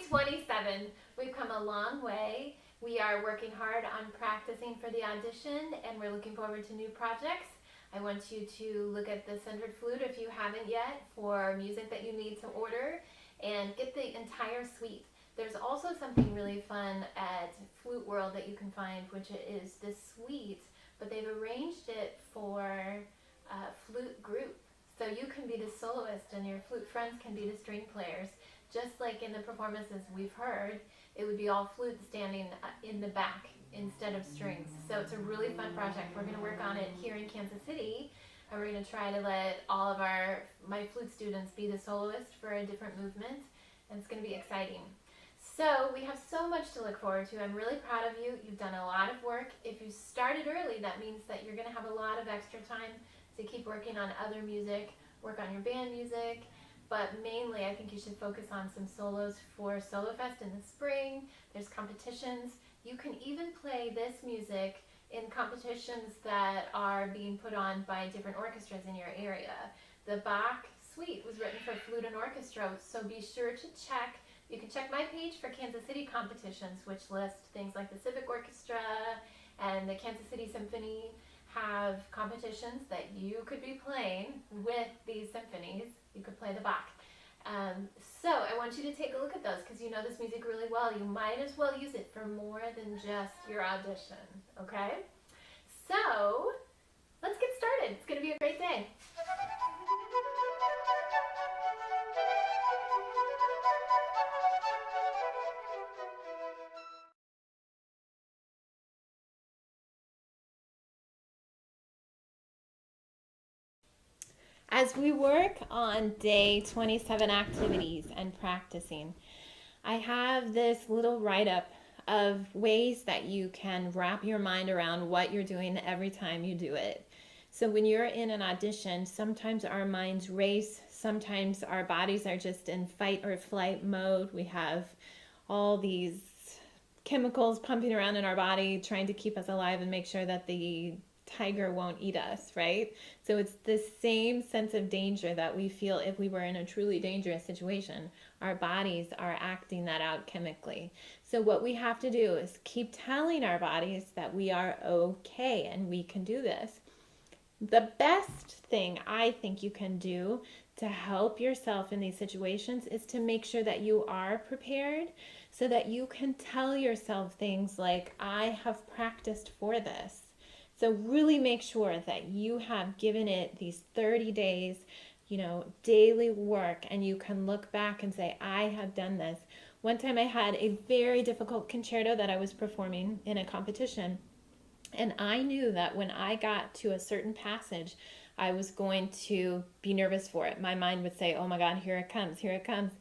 27. We've come a long way. We are working hard on practicing for the audition, and we're looking forward to new projects. I want you to look at the centered flute if you haven't yet for music that you need to order, and get the entire suite. There's also something really fun at Flute World that you can find, which is this suite, but they've arranged it for flute group. So you can be the soloist and your flute friends can be the string players. Just like in the performances we've heard, it would be all flute standing in the back instead of strings. So it's a really fun project. We're going to work on it here in Kansas City, and we're going to try to let all of my flute students be the soloist for a different movement, and it's going to be exciting. So we have so much to look forward to. I'm really proud of you. You've done a lot of work. If you started early, that means that you're going to have a lot of extra time to keep working on other music, work on your band music, but mainly I think you should focus on some solos for SoloFest in the spring. There's competitions. You can even play this music in competitions that are being put on by different orchestras in your area. The Bach suite was written for flute and orchestra, so be sure to check. You can check my page for Kansas City competitions, which list things like the Civic Orchestra and the Kansas City Symphony have competitions that you could be playing with these symphonies. You could play the Bach. So I want you to take a look at those because you know this music really well. You might as well use it for more than just your audition, okay? So let's get started. It's going to be a great day. As we work on day 27 activities and practicing, I have this little write-up of ways that you can wrap your mind around what you're doing every time you do it. So when you're in an audition, sometimes our minds race, sometimes our bodies are just in fight or flight mode. We have all these chemicals pumping around in our body trying to keep us alive and make sure that the tiger won't eat us, right? So it's the same sense of danger that we feel if we were in a truly dangerous situation. Our bodies are acting that out chemically. So what we have to do is keep telling our bodies that we are okay and we can do this. The best thing I think you can do to help yourself in these situations is to make sure that you are prepared so that you can tell yourself things like, I have practiced for this. So really make sure that you have given it these 30 days, daily work, and you can look back and say, I have done this. One time I had a very difficult concerto that I was performing in a competition, and I knew that when I got to a certain passage, I was going to be nervous for it. My mind would say, oh my God, here it comes, here it comes.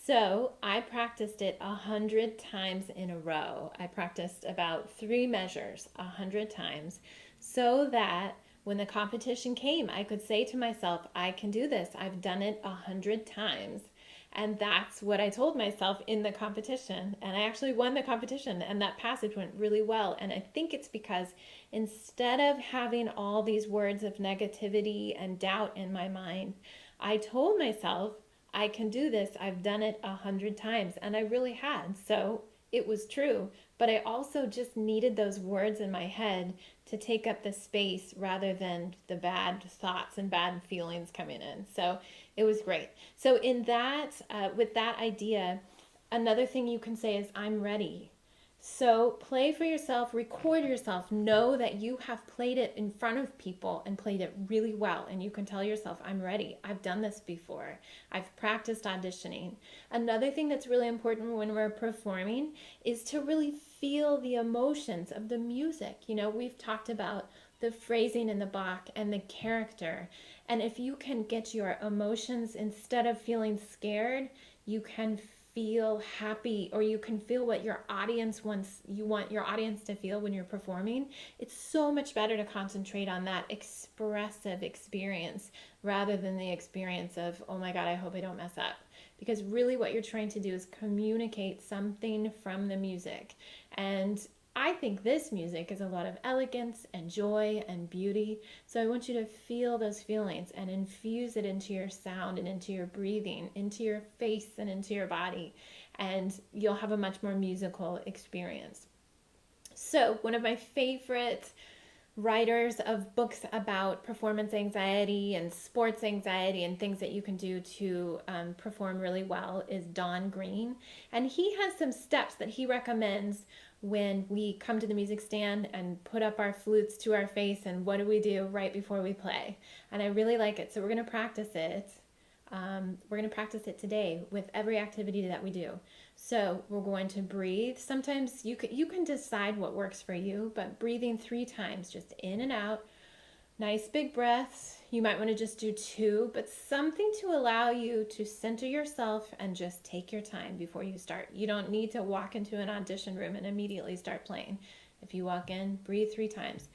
So I practiced it 100 times in a row. I practiced about 3 measures 100 times so that when the competition came, I could say to myself, I can do this. I've done it 100 times. And that's what I told myself in the competition. And I actually won the competition, and that passage went really well. And I think it's because instead of having all these words of negativity and doubt in my mind, I told myself, I can do this. I've done it 100 times, and I really had. So it was true. But I also just needed those words in my head to take up the space rather than the bad thoughts and bad feelings coming in. So it was great. So in that, with that idea, another thing you can say is, I'm ready. So play for yourself, record yourself, know that you have played it in front of people and played it really well, and you can tell yourself, I'm ready. I've done this before. I've practiced auditioning. Another thing that's really important when we're performing is to really feel the emotions of the music. We've talked about the phrasing in the Bach and the character, and if you can get your emotions, instead of feeling scared, you can feel happy, or you can feel what your audience wants, you want your audience to feel when you're performing. It's so much better to concentrate on that expressive experience rather than the experience of, oh my God, I hope I don't mess up. Because really what you're trying to do is communicate something from the music. And I think this music is a lot of elegance and joy and beauty. So I want you to feel those feelings and infuse it into your sound and into your breathing, into your face and into your body. And you'll have a much more musical experience. So one of my favorite writers of books about performance anxiety and sports anxiety and things that you can do to perform really well is Don Green. And he has some steps that he recommends when we come to the music stand and put up our flutes to our face, and what do we do right before we play. And I really like it. So we're going to practice it. We're going to practice it today with every activity that we do. So we're going to breathe. Sometimes you can decide what works for you, but breathing 3 times, just in and out. Nice big breaths. You might want to just do 2, but something to allow you to center yourself and just take your time before you start. You don't need to walk into an audition room and immediately start playing. If you walk in, breathe 3 times.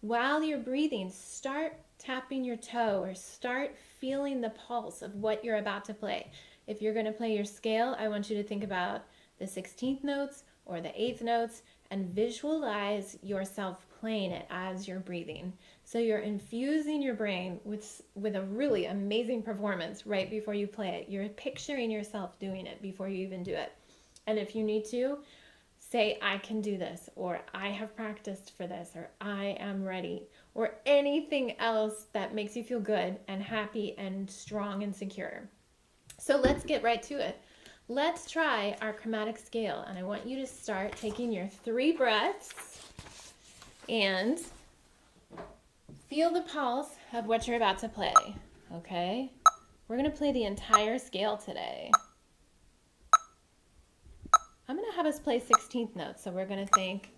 While you're breathing, start tapping your toe or start feeling the pulse of what you're about to play. If you're going to play your scale, I want you to think about the 16th notes or the 8th notes and visualize yourself playing it as you're breathing. So you're infusing your brain with a really amazing performance right before you play it. You're picturing yourself doing it before you even do it. And if you need to, say, I can do this, or I have practiced for this, or I am ready, or anything else that makes you feel good and happy and strong and secure. So let's get right to it. Let's try our chromatic scale, and I want you to start taking your 3 breaths and feel the pulse of what you're about to play, okay? We're going to play the entire scale today. I'm going to have us play 16th notes, so we're going to think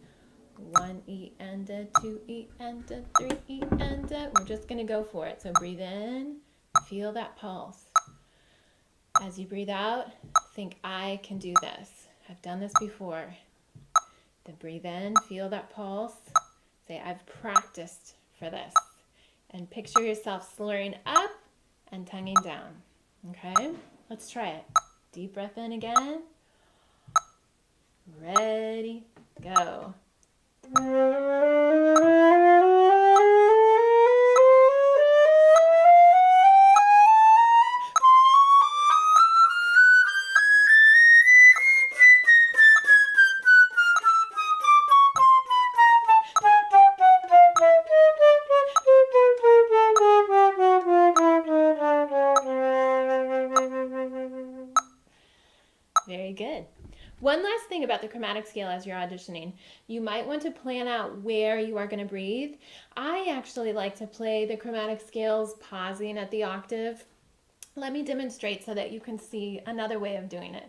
1 E and a 2 E and a 3 E and a. We're just going to go for it. So breathe in, feel that pulse. As you breathe out, think, I can do this. I've done this before. Then breathe in, feel that pulse. Say, I've practiced for this. And picture yourself slurring up and tonguing down. Okay? Let's try it. Deep breath in again. Ready, go. Very good. One last thing about the chromatic scale as you're auditioning, you might want to plan out where you are going to breathe. I actually like to play the chromatic scales pausing at the octave. Let me demonstrate so that you can see another way of doing it.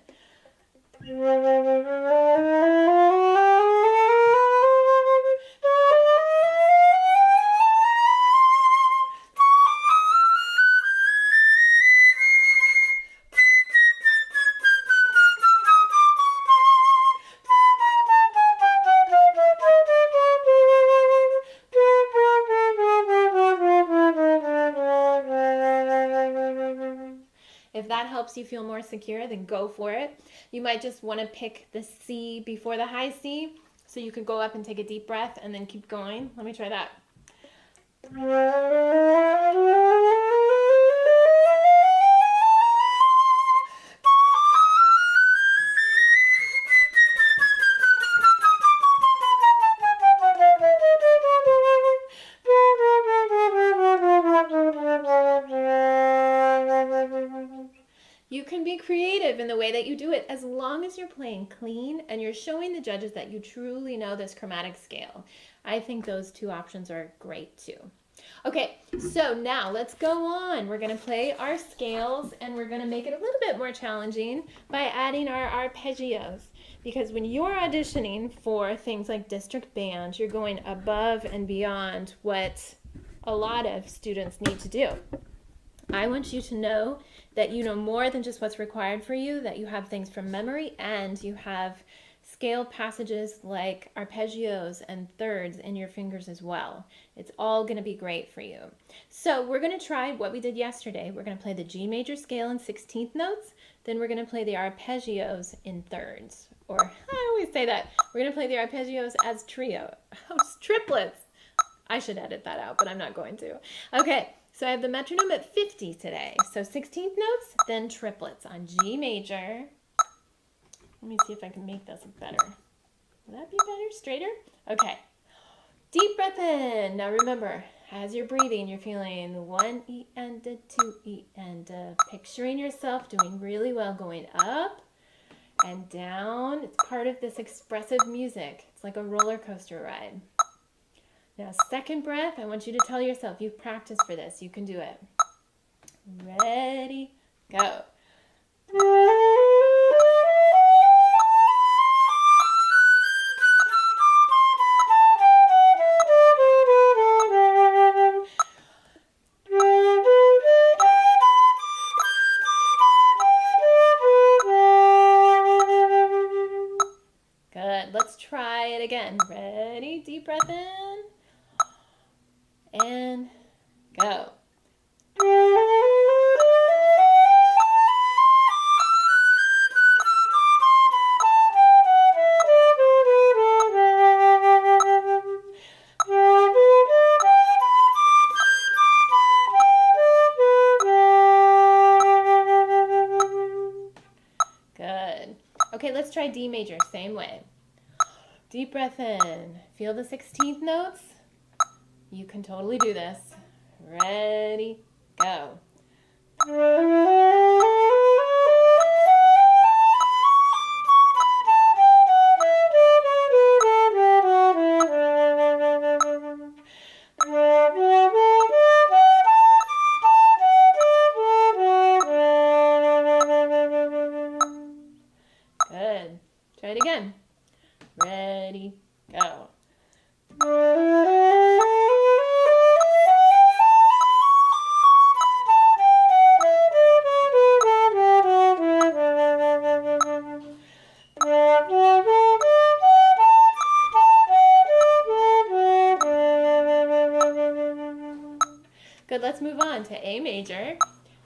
If that helps you feel more secure, then go for it. You might just want to pick the C before the high C, so you could go up and take a deep breath and then keep going. Let me try that. You can be creative in the way that you do it as long as you're playing clean and you're showing the judges that you truly know this chromatic scale. I think those 2 options are great too. Okay, so now let's go on. We're going to play our scales and we're going to make it a little bit more challenging by adding our arpeggios. Because when you're auditioning for things like district band, you're going above and beyond what a lot of students need to do. I want you to know that you know more than just what's required for you, that you have things from memory and you have scale passages like arpeggios and thirds in your fingers as well. It's all going to be great for you. So we're going to try what we did yesterday. We're going to play the G major scale in 16th notes, then we're going to play the arpeggios in thirds. Or I always say that. We're going to play the arpeggios as triplets. I should edit that out, but I'm not going to. Okay, so I have the metronome at 50 today. So 16th notes, then triplets on G major. Let me see if I can make this better. Will that be better? Straighter? Okay. Deep breath in. Now remember, as you're breathing, you're feeling 1 E and a 2 E and a. Picturing yourself doing really well, going up and down. It's part of this expressive music. It's like a roller coaster ride. Now, second breath, I want you to tell yourself, you've practiced for this. You can do it. Ready, go. Good. Let's try it again. Ready, deep breath in. And go. Good. Okay, let's try D major, same way. Deep breath in. Feel the 16th notes. You can totally do this. Ready, go. Good. Try it again. Ready, go. Good, let's move on to A major.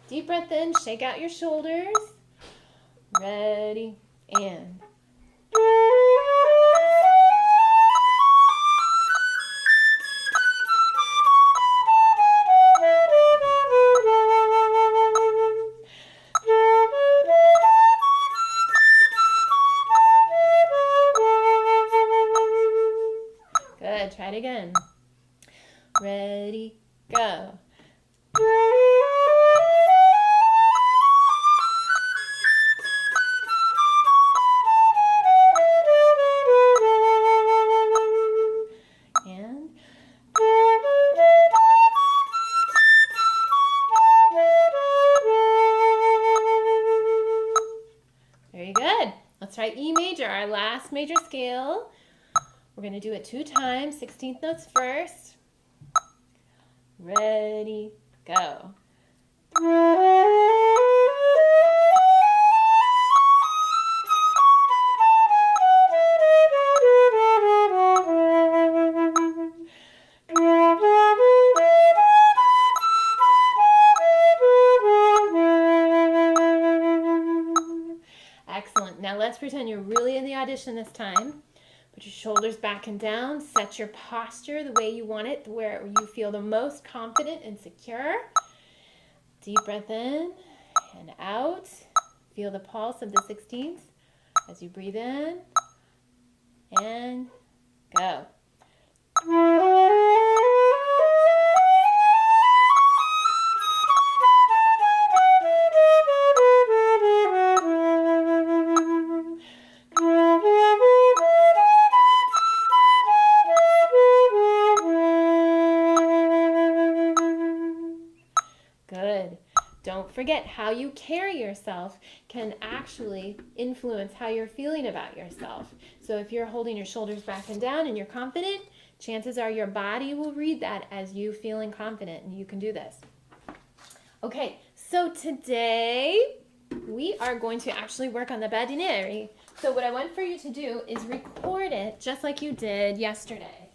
Deep breath in, shake out your shoulders. Ready, and. Good, try it again. Ready, go. And very good. Let's try E major, our last major scale. We're going to do it 2 times, 16th notes first. Ready, go. Excellent. Now let's pretend you're really in the audition this time. Put your shoulders back and down. Set your posture the way you want it, where you feel the most confident and secure. Deep breath in and out. Feel the pulse of the 16th as you breathe in and go. Good. Don't forget, how you carry yourself can actually influence how you're feeling about yourself. So if you're holding your shoulders back and down and you're confident, chances are your body will read that as you feeling confident, and you can do this. Okay, so today we are going to actually work on the Badinerie. So what I want for you to do is record it just like you did yesterday.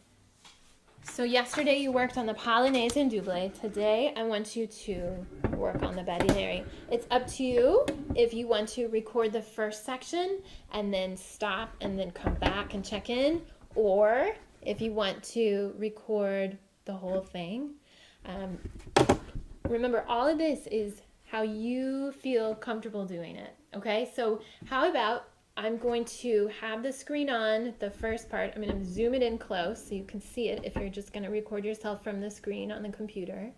So yesterday you worked on the Polonaise and double. Today I want you to work on the Badinerie. It's up to you if you want to record the first section and then stop and then come back and check in, or if you want to record the whole thing. Remember, all of this is how you feel comfortable doing it, okay? So how about I'm going to have the screen on, the first part. I'm going to zoom it in close so you can see it if you're just going to record yourself from the screen on the computer.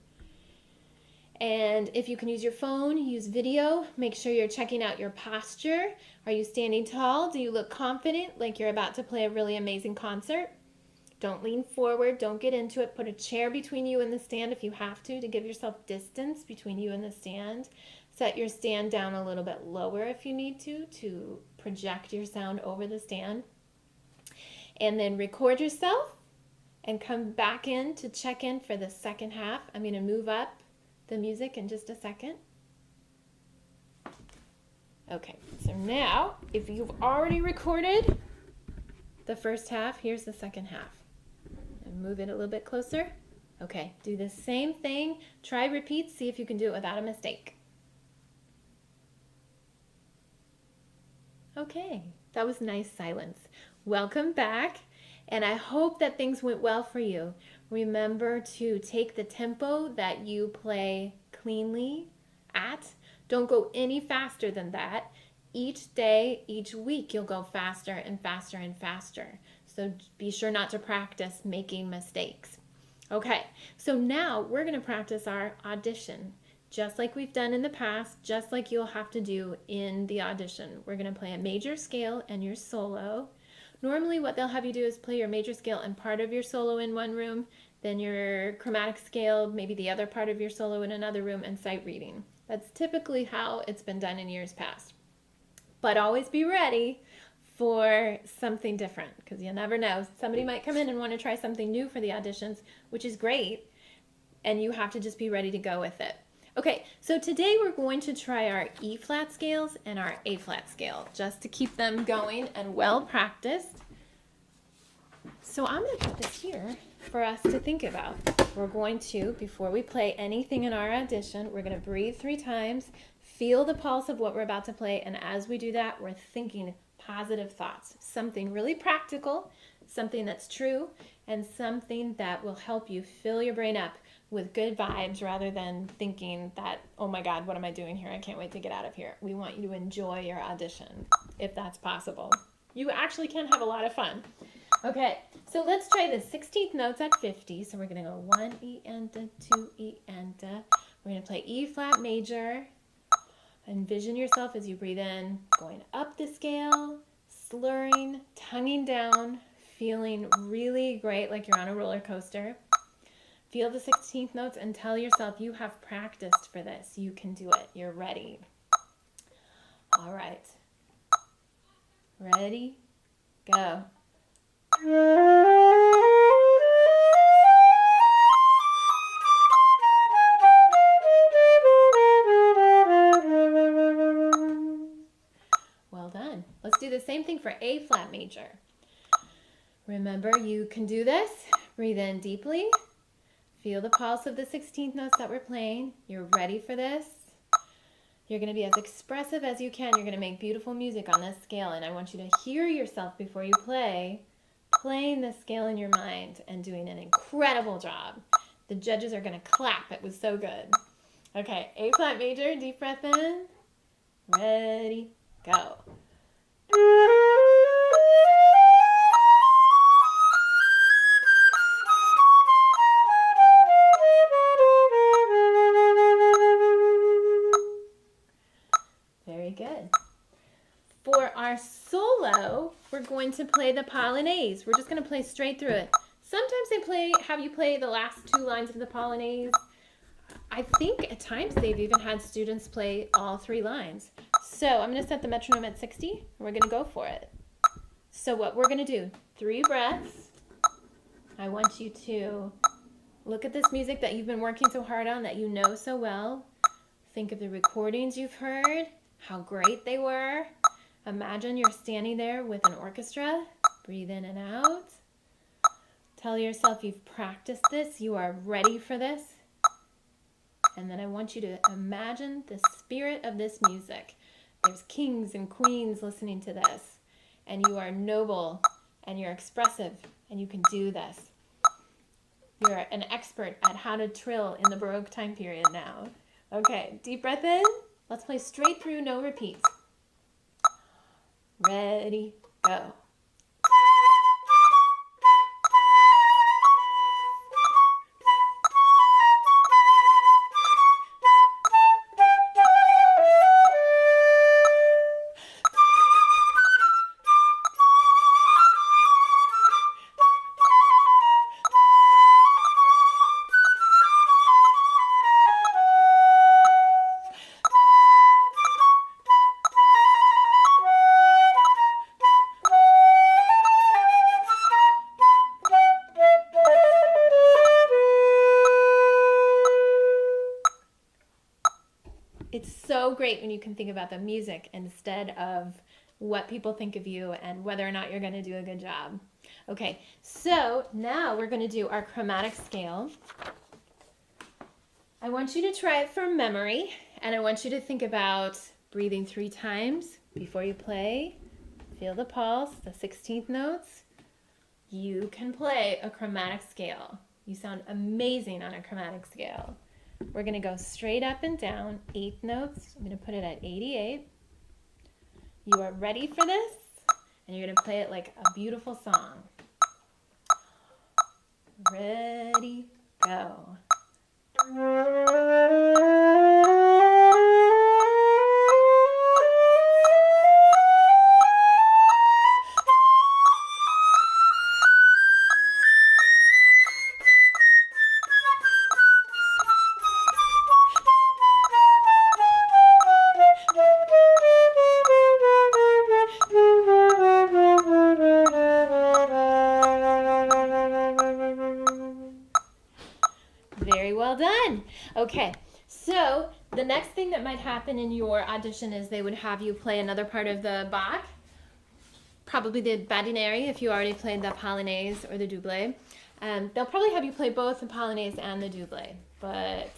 And if you can use your phone, use video. Make sure you're checking out your posture. Are you standing tall? Do you look confident, like you're about to play a really amazing concert? Don't lean forward. Don't get into it. Put a chair between you and the stand if you have to give yourself distance between you and the stand. Set your stand down a little bit lower if you need to project your sound over the stand. And then record yourself and come back in to check in for the second half. I'm going to move up the music in just a second. Okay, so now if you've already recorded the first half, here's the second half. And move it a little bit closer. Okay, do the same thing. Try repeat, see if you can do it without a mistake. Okay, that was nice silence. Welcome back, and I hope that things went well for you. Remember to take the tempo that you play cleanly at. Don't go any faster than that. Each day, each week, you'll go faster and faster and faster. So be sure not to practice making mistakes. Okay, so now we're going to practice our audition. Just like we've done in the past, just like you'll have to do in the audition. We're going to play a major scale and your solo. Normally what they'll have you do is play your major scale and part of your solo in one room, then your chromatic scale, maybe the other part of your solo in another room, and sight reading. That's typically how it's been done in years past. But always be ready for something different, because you never know. Somebody might come in and want to try something new for the auditions, which is great, and you have to just be ready to go with it. Okay, so today we're going to try our E flat scales and our A flat scale, just to keep them going and well practiced. So I'm going to put this here for us to think about. We're going to, before we play anything in our audition, we're going to breathe 3 times, feel the pulse of what we're about to play, and as we do that, we're thinking positive thoughts. Something really practical, something that's true, and something that will help you fill your brain up with good vibes rather than thinking that, oh my God, what am I doing here? I can't wait to get out of here. We want you to enjoy your audition, if that's possible. You actually can have a lot of fun. Okay, so let's try the 16th notes at 50. So we're going to go 1 E and a, 2 E and a. We're going to play E flat major. Envision yourself as you breathe in, going up the scale, slurring, tonguing down, feeling really great like you're on a roller coaster. Feel the 16th notes and tell yourself you have practiced for this. You can do it. You're ready. All right. Ready? Go. Well done. Let's do the same thing for A flat major. Remember, you can do this. Breathe in deeply. Feel the pulse of the 16th notes that we're playing. You're ready for this. You're going to be as expressive as you can. You're going to make beautiful music on this scale, and I want you to hear yourself before you play, playing this scale in your mind and doing an incredible job. The judges are going to clap. It was so good. Okay, A flat major, deep breath in. Ready, go. Good. For our solo, we're going to play the Polonaise. We're just going to play straight through it. Sometimes they have you play the last 2 lines of the Polonaise. I think at times they've even had students play all 3 lines. So I'm going to set the metronome at 60, and we're going to go for it. So what we're going to do, 3 breaths. I want you to look at this music that you've been working so hard on, that you know so well. Think of the recordings you've heard, how great they were. Imagine you're standing there with an orchestra. Breathe in and out. Tell yourself you've practiced this, you are ready for this. And then I want you to imagine the spirit of this music. There's kings and queens listening to this, and you are noble, and you're expressive, and you can do this. You're an expert at how to trill in the Baroque time period now. Okay, deep breath in. Let's play straight through, no repeats. Ready, go. It's so great when you can think about the music instead of what people think of you and whether or not you're going to do a good job. Okay, so now we're going to do our chromatic scale. I want you to try it from memory, and I want you to think about breathing 3 times before you play. Feel the pulse, the 16th notes. You can play a chromatic scale. You sound amazing on a chromatic scale. We're going to go straight up and down, 8 notes. I'm going to put it at 88. You are ready for this, and you're going to play it like a beautiful song. Ready, go. Very well done. Okay, so the next thing that might happen in your audition is they would have you play another part of the Bach, probably the Badinerie if you already played the Polonaise or the double. They'll probably have you play both the Polonaise and the double, but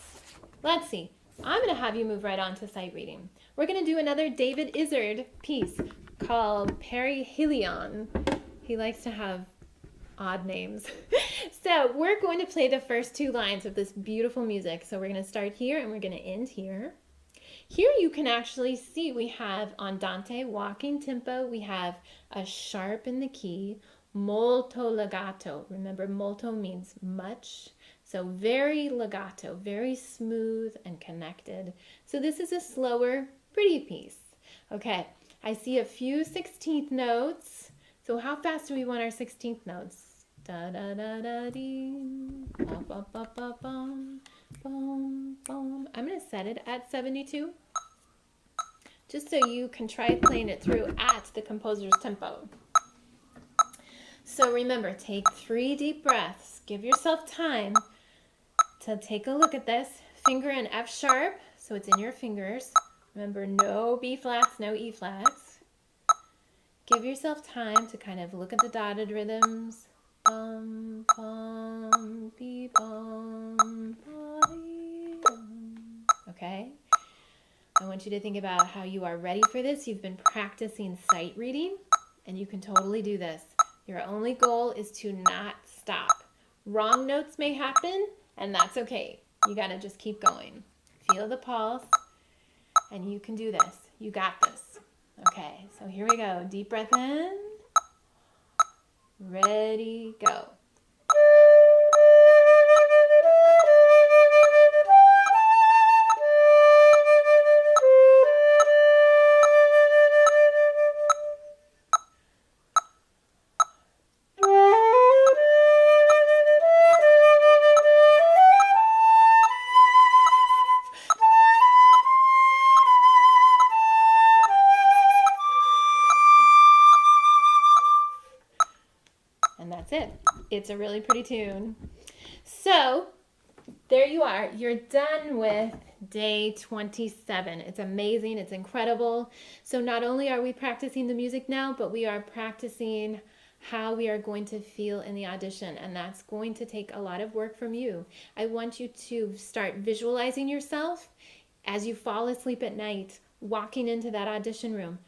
let's see. I'm going to have you move right on to sight reading. We're going to do another David Izzard piece called Perihelion. He likes to have odd names. So we're going to play the first 2 lines of this beautiful music. So we're going to start here and we're going to end here. Here you can actually see we have andante, walking tempo. We have a sharp in the key, molto legato. Remember, molto means much. So very legato, very smooth and connected. So this is a slower, pretty piece. Okay, I see a few 16th notes. So how fast do we want our 16th notes? Da da da da dee, ba ba ba ba bum, bum bum. I'm going to set it at 72, just so you can try playing it through at the composer's tempo. So remember, take 3 deep breaths. Give yourself time to take a look at this. Finger in F sharp, so it's in your fingers. Remember, no B flats, no E flats. Give yourself time to kind of look at the dotted rhythms. Bum, bum, bee, bum, body, bum. Okay? I want you to think about how you are ready for this. You've been practicing sight reading, and you can totally do this. Your only goal is to not stop. Wrong notes may happen, and that's okay. You got to just keep going. Feel the pulse, and you can do this. You got this. Okay, so here we go. Deep breath in. Ready, go. And that's it. It's a really pretty tune. So there you are. You're done with day 27. It's amazing. It's incredible. So not only are we practicing the music now, but we are practicing how we are going to feel in the audition, and that's going to take a lot of work from you. I want you to start visualizing yourself as you fall asleep at night, walking into that audition room.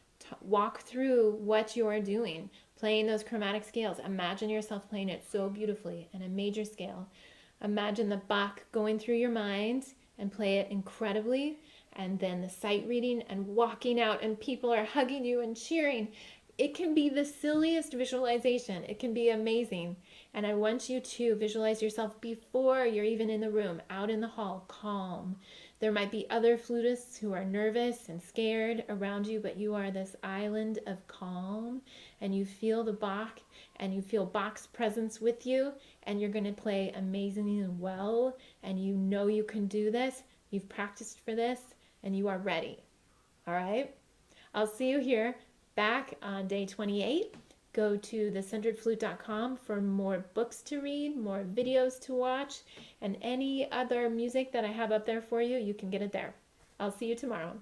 Walk through what you are doing, playing those chromatic scales. Imagine yourself playing it so beautifully in a major scale. Imagine the Bach going through your mind and play it incredibly, and then the sight reading and walking out and people are hugging you and cheering. It can be the silliest visualization. It can be amazing. And I want you to visualize yourself before you're even in the room, out in the hall, calm. There might be other flutists who are nervous and scared around you, but you are this island of calm, and you feel the Bach, and you feel Bach's presence with you, and you're going to play amazingly well, and you know you can do this. You've practiced for this, and you are ready. All right? I'll see you here back on day 28. Go to thecenteredflute.com for more books to read, more videos to watch, and any other music that I have up there for you, you can get it there. I'll see you tomorrow.